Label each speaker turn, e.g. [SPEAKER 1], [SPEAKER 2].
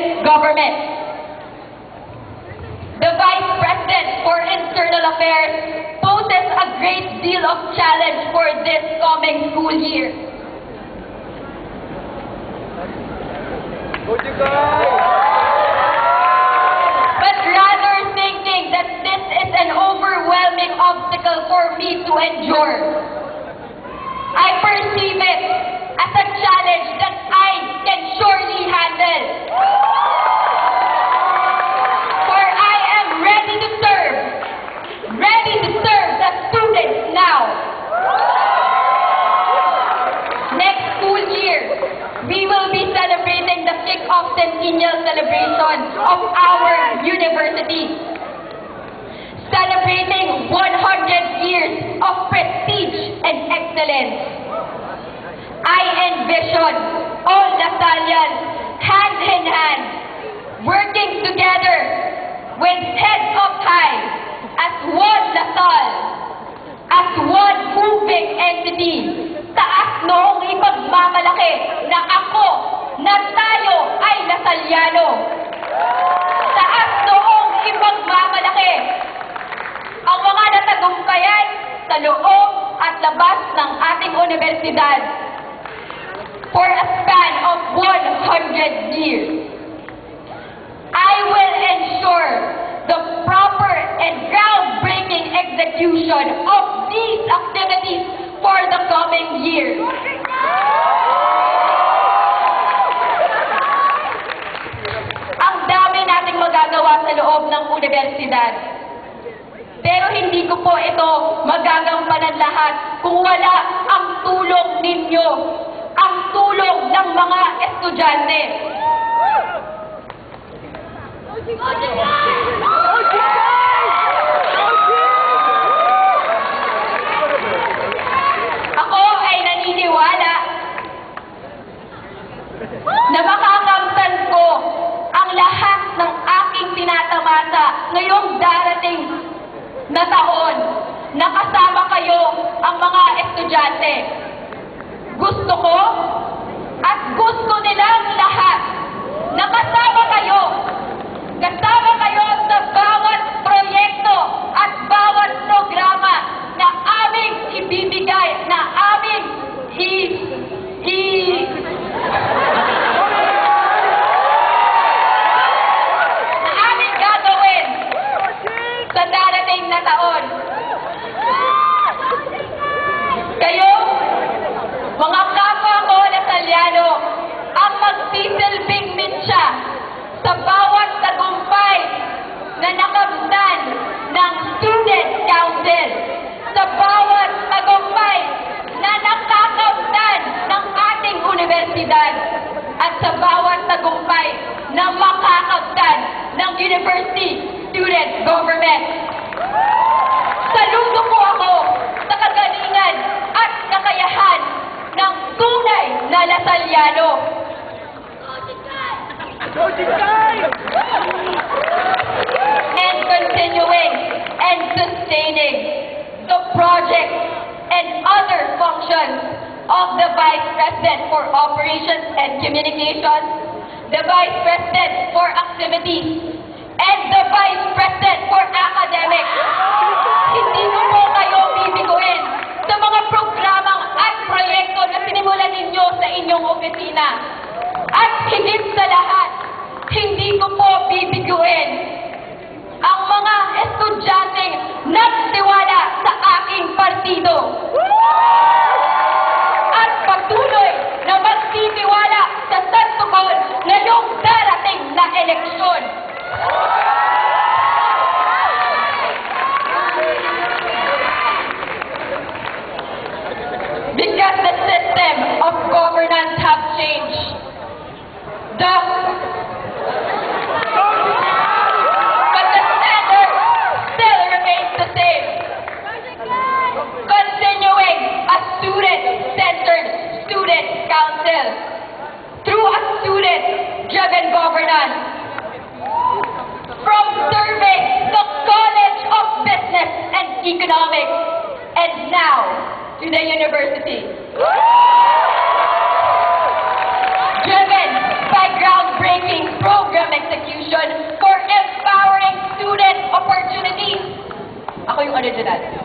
[SPEAKER 1] student government. The Vice President for Internal Affairs poses a great deal of challenge for this coming school year. But rather thinking that this is an overwhelming obstacle for me to endure, I perceive it as a challenge that I can surely handle. For I am ready to serve the students now. Next school year, we will be celebrating the kick-off centennial celebration of our university. Celebrating 100 years of prestige and excellence. I envision all Lasalians hand in hand, working together with heads up high as one Lasal, as one moving entity. Taas noong ipagmamalaki na ako, na tayo ay Lasaliano. Taas noong ipagmamalaki ang mga natagumpayan sa loob at labas ng ating universidad for a span of 100 years. I will ensure the proper and groundbreaking execution of these activities for the coming year. Ang dami nating magagawa sa loob ng universidad. Pero hindi ko po ito magagampanan lahat kung wala ang tulong ninyo, ang tulong ng mga estudyante. Ako ay naniniwala na makakamtan ko ang lahat ng aking tinatamasa ngayong darating na taon na kasama kayo ang mga estudyante. Gusto ko at gusto nilang lahat na kasama kayo sa bawat proyekto at bawat programa na aming ibibigay, na aming gagawin sa darating na taon. Kayo, mga kapwa ko Lasaliano, ang magsisilbing mensya sa bawat tagumpay na nakamtan ng Student Council, sa bawat tagumpay na nakakamtan ng ating universidad, at sa bawat tagumpay na makakamtan ng University Student Government. Saludo po ako sa kagalingan at kakayahan ng tunay na Lasaliano. And continuing and sustaining the project and other functions of the Vice President for Operations and Communications, the Vice President for Activities, and the Vice President for Academics. Hindi ko po kayo bibiguin sa mga programang at proyekto na sinimulan ninyo sa inyong opisina. At higit sa lahat, hindi ko po bibiguin ang mga estudyanteng nagtiwala sa aking partido. At patuloy na magtitiwala sa Santogon ngayong darating na eleksyon. Because the system of governance have changed. But the standard still remains the same. Continuing a student-centered student council through a student-driven governance. From serving the College of Business and Economics, and now to the university. Driven by groundbreaking programs program execution for empowering student opportunities. Ako yung original.